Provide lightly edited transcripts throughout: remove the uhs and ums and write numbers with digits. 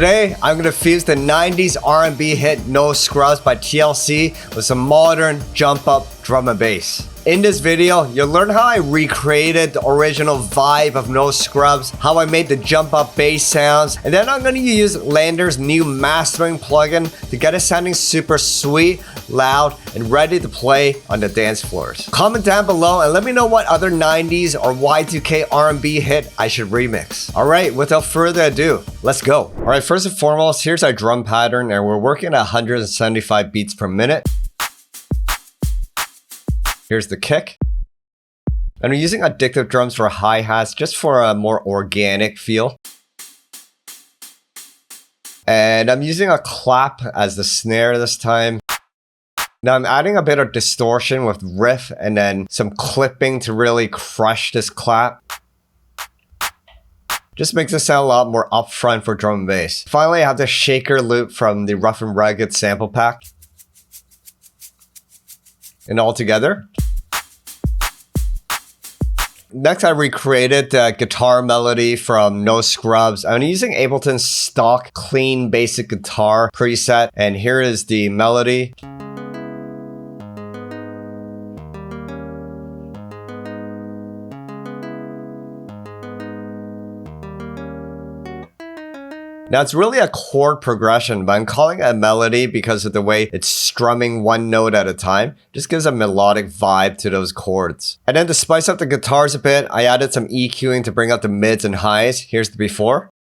Today, I'm going to fuse the 90s R&B hit No Scrubs by TLC with some modern jump up drum and bass. In this video, you'll learn how I recreated the original vibe of No Scrubs, how I made the jump up bass sounds, and then I'm going to use LANDR's new mastering plugin to get it sounding super sweet, loud, and ready to play on the dance floors. Comment down below and let me know what other 90s or Y2K R&B hit I should remix. Alright, without further ado, let's go. Alright, first and foremost, here's our drum pattern, and we're working at 175 beats per minute. Here's the kick. And I'm using addictive drums for hi-hats just for a more organic feel. And I'm using a clap as the snare this time. Now I'm adding a bit of distortion with riff and then some clipping to really crush this clap. Just makes it sound a lot more upfront for drum and bass. Finally, I have the shaker loop from the Rough and Rugged sample pack. And all together. Next, I recreated the guitar melody from No Scrubs. I'm using Ableton's stock clean basic guitar preset, and here is the melody. Now it's really a chord progression, but I'm calling it a melody because of the way it's strumming one note at a time. Just gives a melodic vibe to those chords. And then to spice up the guitars a bit, I added some EQing to bring out the mids and highs. Here's the before.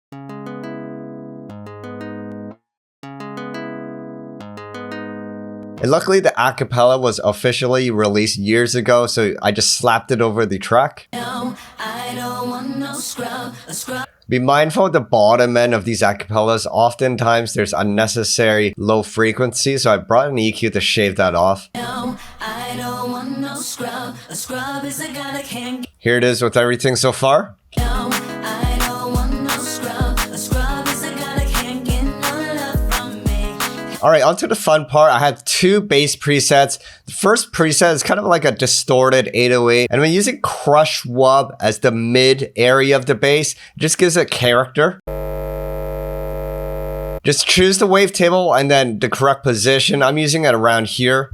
And luckily the acapella was officially released years ago, so I just slapped it over the track. No, I don't want no scrub, a scrub. Be mindful of the bottom end of these acapellas. Oftentimes there's unnecessary low frequency, so I brought an EQ to shave that off. No, I don't want no scrub. A scrub is a guy that can't. Here it is with everything so far. No, I don't want no scrub. A scrub is a guy that can't get no love from me. Alright, on to the fun part. I had two bass presets. The first preset is kind of like a distorted 808, and I'm using Crush Wub as the mid area of the bass. It just gives it character. Just choose the wavetable and then the correct position. I'm using it around here.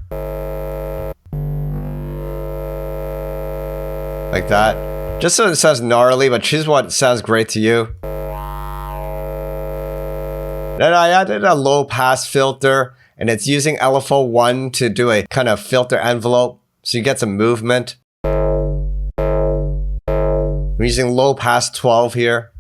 Like that. Just so it sounds gnarly, but choose what sounds great to you. Then I added a low pass filter, and it's using LFO 1 to do a kind of filter envelope, so you get some movement. I'm using low pass 12 here.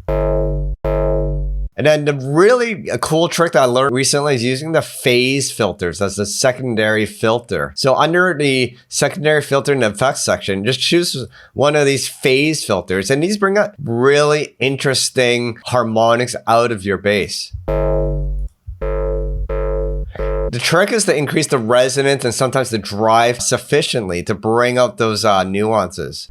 And then the really cool trick that I learned recently is using the phase filters as the secondary filter. So under the secondary filter in the effects section, just choose one of these phase filters, and these bring out really interesting harmonics out of your bass. The trick is to increase the resonance and sometimes the drive sufficiently to bring out those nuances.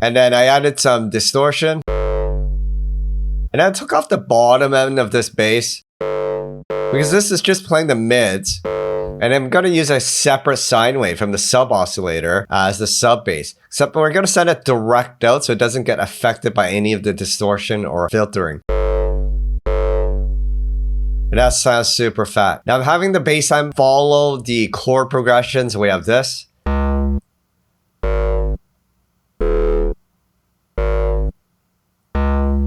And then I added some distortion. And I took off the bottom end of this bass because this is just playing the mids. And I'm going to use a separate sine wave from the sub oscillator as the sub bass. Except we're going to send it direct out so it doesn't get affected by any of the distortion or filtering. And that sounds super fat. Now I'm having the bass line follow the chord progression. So we have this.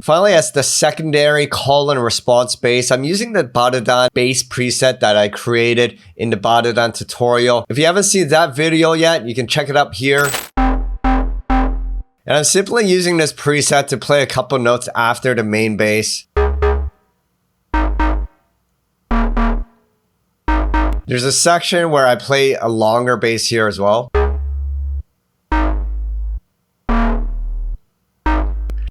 Finally, as the secondary call and response bass, I'm using the Badadan bass preset that I created in the Badadan tutorial. If you haven't seen that video yet, you can check it up here. And I'm simply using this preset to play a couple notes after the main bass. There's a section where I play a longer bass here as well.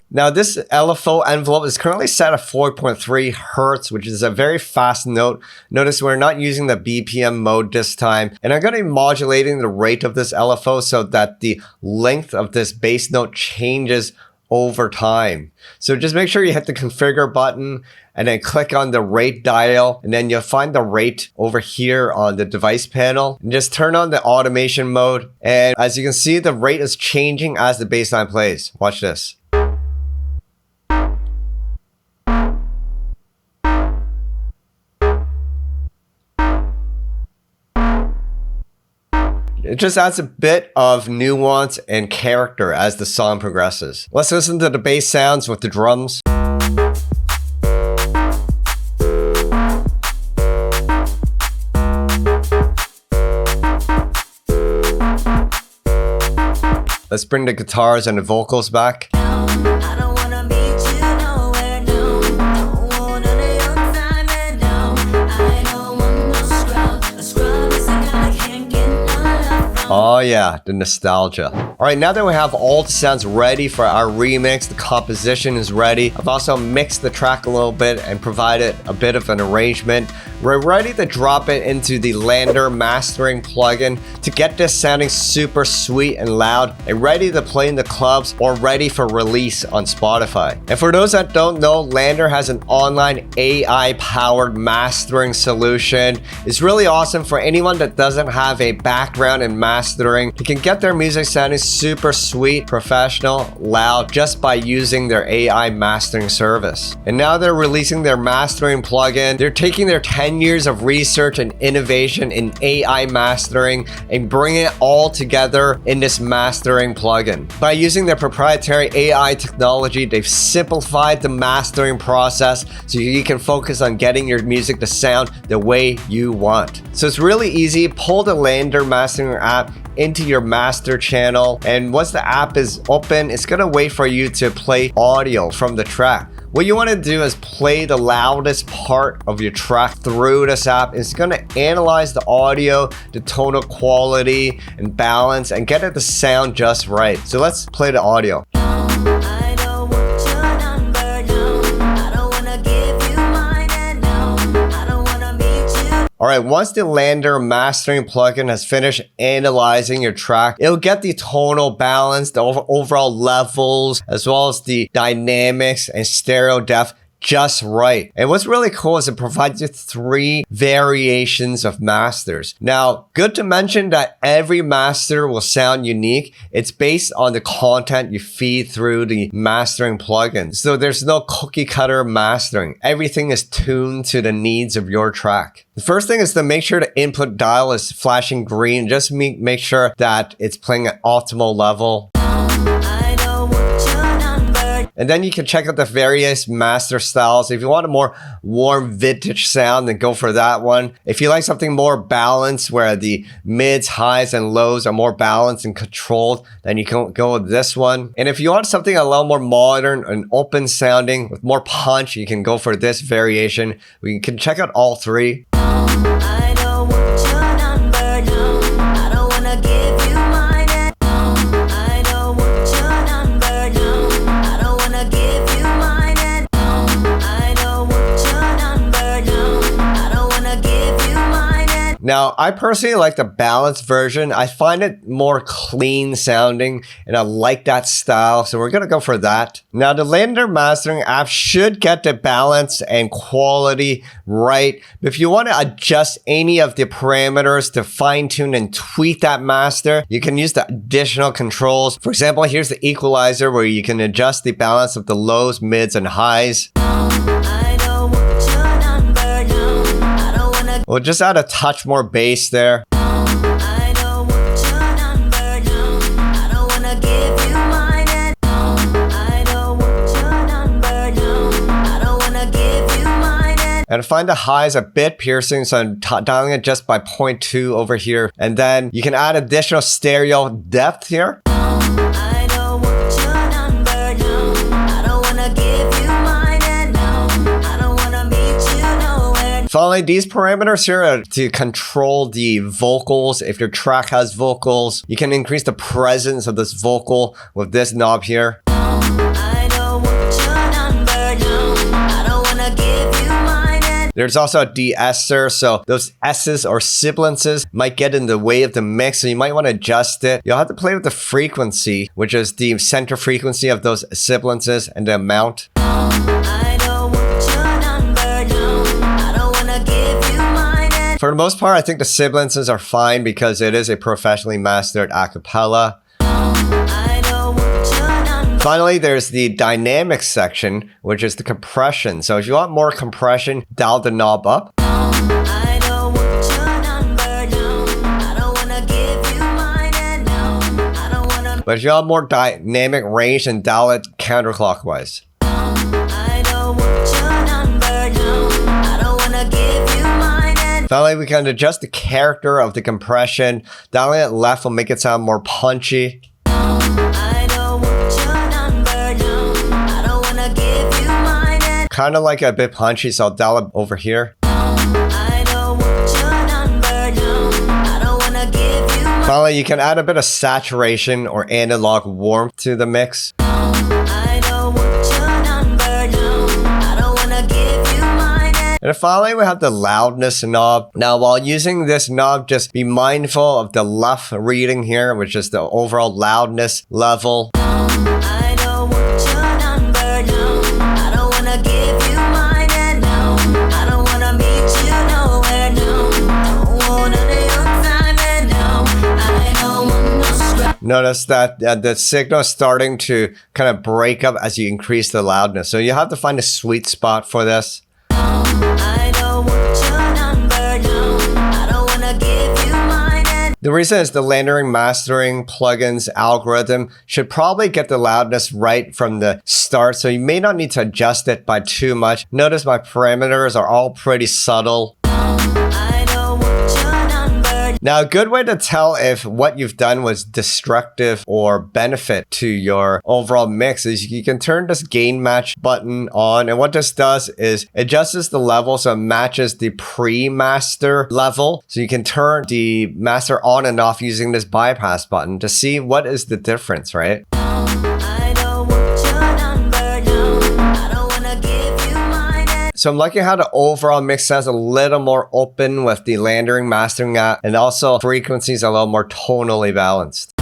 Now this LFO envelope is currently set at 4.3 Hertz, which is a very fast note. Notice we're not using the BPM mode this time. And I'm going to be modulating the rate of this LFO so that the length of this bass note changes over time. So just make sure you hit the configure button and then click on the rate dial, and then you'll find the rate over here on the device panel, and just turn on the automation mode. And as you can see, the rate is changing as the bassline plays. Watch this. It just adds a bit of nuance and character as the song progresses. Let's listen to the bass sounds with the drums. Let's bring the guitars and the vocals back. Oh yeah, the nostalgia. All right, now that we have all the sounds ready for our remix, the composition is ready. I've also mixed the track a little bit and provided a bit of an arrangement. We're ready to drop it into the LANDR mastering plugin to get this sounding super sweet and loud and ready to play in the clubs or ready for release on Spotify. And for those that don't know, LANDR has an online AI-powered mastering solution. It's really awesome for anyone that doesn't have a background in mastering. You can get their music sounding super sweet, professional, loud just by using their AI mastering service. And now they're releasing their mastering plugin. They're taking their 10 years of research and innovation in AI mastering and bringing it all together in this mastering plugin. By using their proprietary AI technology, they've simplified the mastering process so you can focus on getting your music to sound the way you want. So it's really easy. Pull the LANDR mastering app into your master channel, and once the app is open, it's gonna wait for you to play audio from the track. What you want to do is play the loudest part of your track through this app. It's going to analyze the audio, the tonal quality and balance, and get it to sound just right. So let's play the audio. All right, once the LANDR mastering plugin has finished analyzing your track, it'll get the tonal balance, the overall levels, as well as the dynamics and stereo depth just right. And what's really cool is it provides you 3 variations of masters. Now, good to mention that every master will sound unique. It's based on the content you feed through the mastering plugin. So there's no cookie cutter mastering. Everything is tuned to the needs of your track. The first thing is to make sure the input dial is flashing green. Just make sure that it's playing at optimal level. And then you can check out the various master styles. If you want a more warm vintage sound, then go for that one. If you like something more balanced, where the mids, highs, and lows are more balanced and controlled, then you can go with this one. And if you want something a little more modern and open sounding with more punch, you can go for this variation. We can check out all 3. Now, I personally like the balanced version. I find it more clean sounding, and I like that style, so we're gonna go for that. Now, the LANDR mastering app should get the balance and quality right. But if you want to adjust any of the parameters to fine-tune and tweak that master, you can use the additional controls. For example, here's the equalizer where you can adjust the balance of the lows, mids, and highs. We'll just add a touch more bass there. And I find the highs a bit piercing, so I'm dialing it just by 0.2 over here. And then you can add additional stereo depth here. Finally, these parameters here are to control the vocals. If your track has vocals, you can increase the presence of this vocal with this knob here. There's also a de-esser, so those S's or sibilances might get in the way of the mix, so you might want to adjust it. You'll have to play with the frequency, which is the center frequency of those sibilances and the amount. For the most part, I think the sibilances are fine because it is a professionally mastered a cappella. Finally, there's the dynamics section, which is the compression. So if you want more compression, dial the knob up. But if you want more dynamic range, then dial it counterclockwise. Finally, we can adjust the character of the compression. Dialing it left will make it sound more punchy. Kind of like a bit punchy, so I'll dial it over here. Finally, you can add a bit of saturation or analog warmth to the mix. And finally, we have the loudness knob. Now, while using this knob, just be mindful of the left reading here, which is the overall loudness level. Notice that the signal is starting to kind of break up as you increase the loudness. So you have to find a sweet spot for this. The reason is the LANDR mastering plugins algorithm should probably get the loudness right from the start, so you may not need to adjust it by too much. Notice my parameters are all pretty subtle. Now, a good way to tell if what you've done was destructive or benefit to your overall mix is you can turn this gain match button on. And what this does is it adjusts the level so it matches the pre-master level. So you can turn the master on and off using this bypass button to see what is the difference, right? So I'm liking how the overall mix sounds a little more open with the LANDR mastering app, and also frequencies a little more tonally balanced.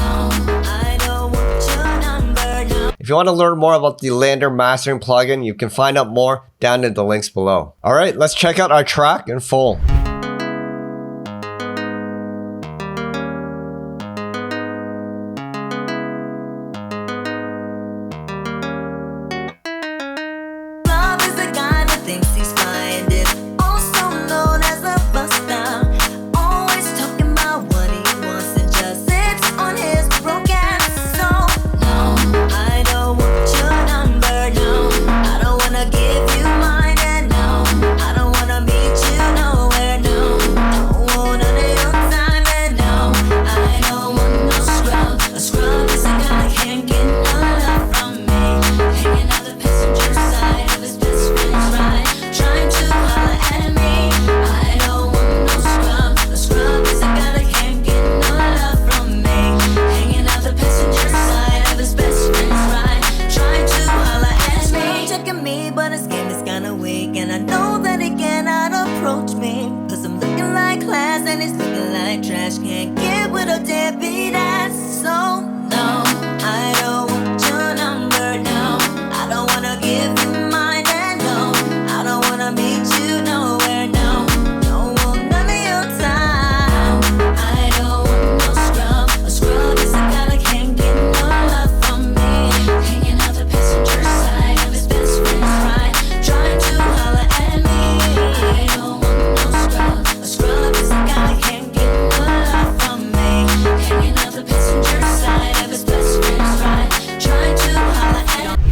If you want to learn more about the LANDR mastering plugin, you can find out more down in the links below. All right, let's check out our track in full.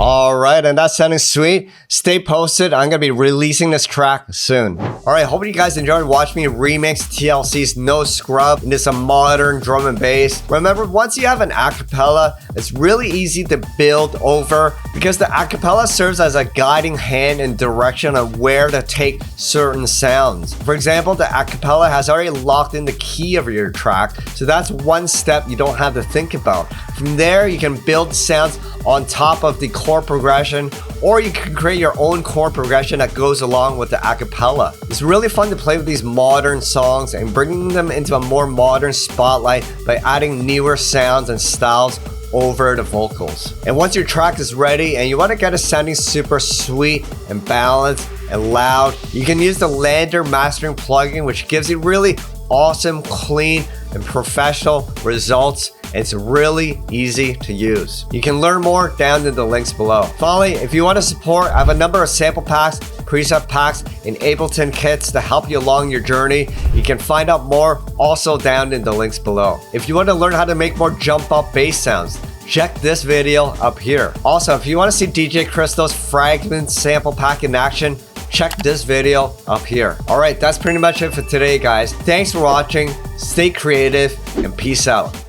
Alright, and that's sounding sweet. Stay posted. I'm going to be releasing this track soon. Alright, hope you guys enjoyed watching me remix TLC's No Scrub into some modern drum and bass. Remember, once you have an acapella, it's really easy to build over because the acapella serves as a guiding hand and direction on where to take certain sounds. For example, the acapella has already locked in the key of your track, so that's one step you don't have to think about. From there, you can build sounds on top of the chord progression or you can create your own chord progression that goes along with the acapella. It's really fun to play with these modern songs and bringing them into a more modern spotlight by adding newer sounds and styles over the vocals. And once your track is ready and you want to get it sounding super sweet and balanced and loud, you can use the LANDR mastering plugin, which gives you really awesome, clean, and professional results. And it's really easy to use. You can learn more down in the links below. Finally, if you want to support, I have a number of sample packs, preset packs, and Ableton kits to help you along your journey. You can find out more also down in the links below. If you want to learn how to make more jump up bass sounds, check this video up here. Also, if you want to see DJ Crystal's Fragment sample pack in action, check this video up here. All right, that's pretty much it for today, guys. Thanks for watching, stay creative, and peace out.